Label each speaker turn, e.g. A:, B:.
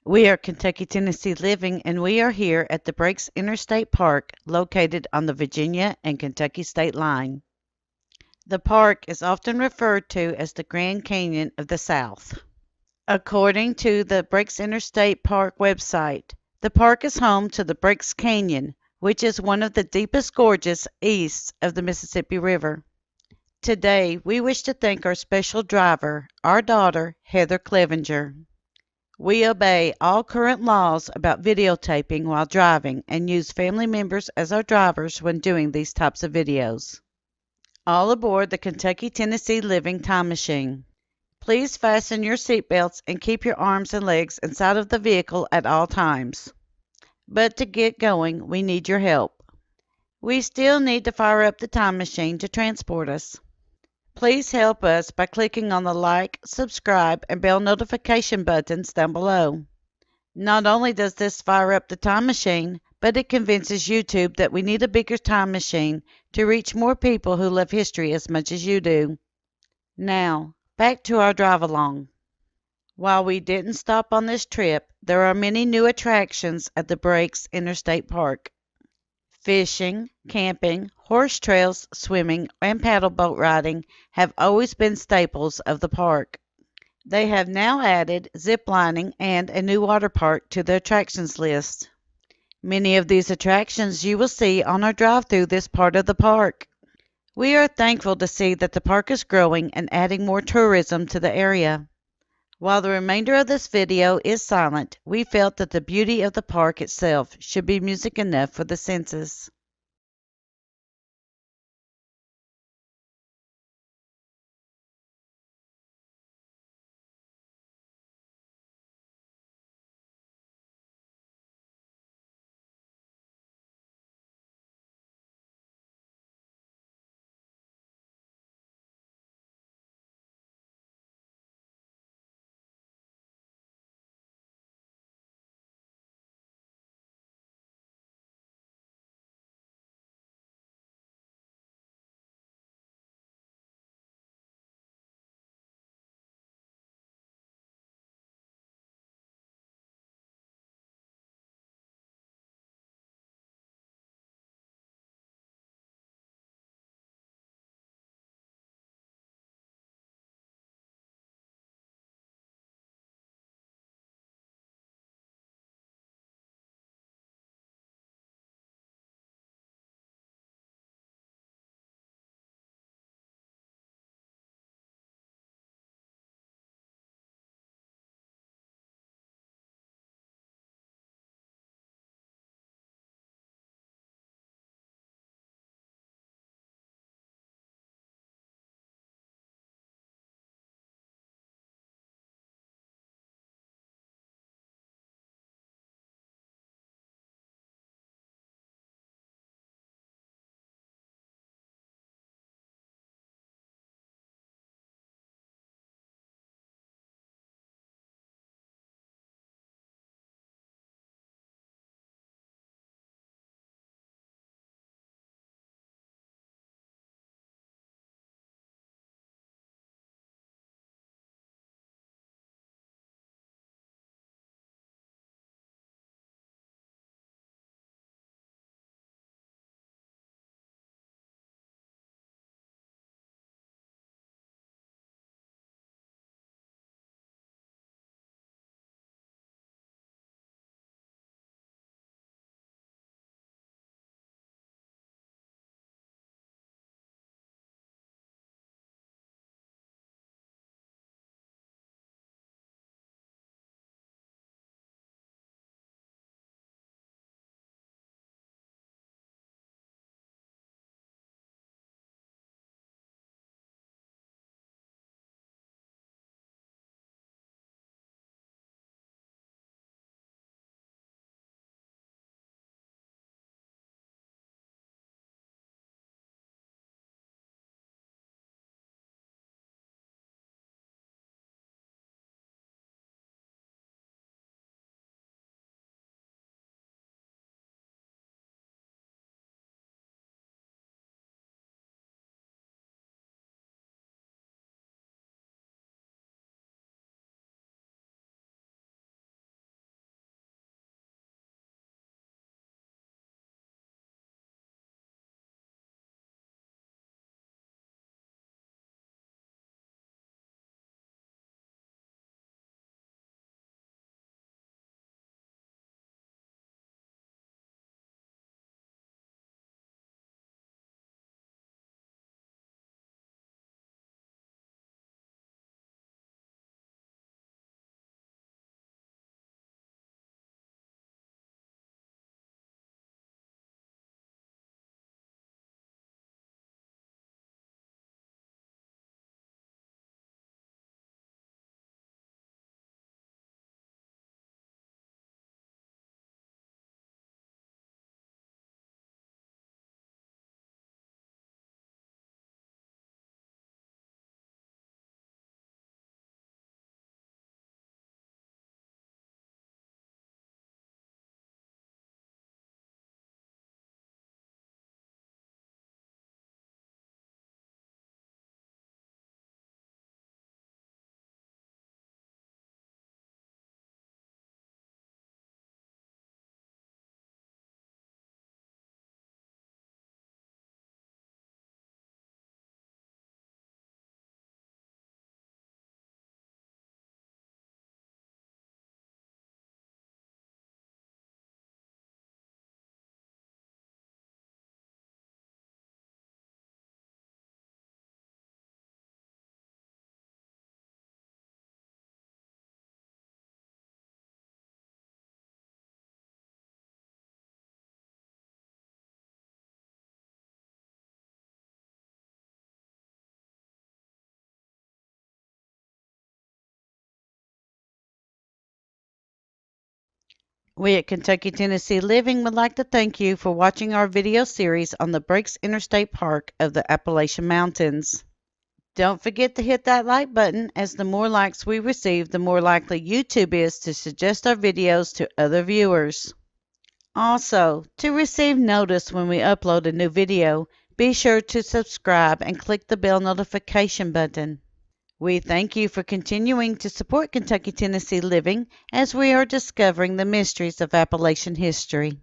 A: We are Kentucky Tennessee Living, and we are here at the Breaks Interstate Park located on the Virginia and Kentucky state line. The park is often referred to as the Grand Canyon of the South. According to the Breaks Interstate Park website, the park is home to the Breaks Canyon, which is one of the deepest gorges east of the Mississippi River. Today, we wish to thank our special driver, our daughter, Heather Clevenger. We obey all current laws about videotaping while driving and use family members as our drivers when doing these types of videos. All aboard the Kentucky Tennessee Living Time Machine. Please fasten your seatbelts and keep your arms and legs inside of the vehicle at all times. But to get going, we need your help. We still need to fire up the time machine to transport us. Please help us by clicking on the like, subscribe, and bell notification buttons down below. Not only does this fire up the time machine, but it convinces YouTube that we need a bigger time machine to reach more people who love history as much as you do. Now, back to our drive along. While we didn't stop on this trip, there are many new attractions at the Breaks Interstate Park. Fishing, camping, horse trails, swimming, and paddleboat riding have always been staples of the park. They have now added ziplining and a new water park to the attractions list. Many of these attractions you will see on our drive through this part of the park. We are thankful to see that the park is growing and adding more tourism to the area. While the remainder of this video is silent, we felt that the beauty of the park itself should be music enough for the senses. We at Kentucky Tennessee Living would like to thank you for watching our video series on the Breaks Interstate Park of the Appalachian Mountains. Don't forget to hit that like button, as the more likes we receive, the more likely YouTube is to suggest our videos to other viewers. Also, to receive notice when we upload a new video, be sure to subscribe and click the bell notification button. We thank you for continuing to support Kentucky Tennessee Living as we are discovering the mysteries of Appalachian history.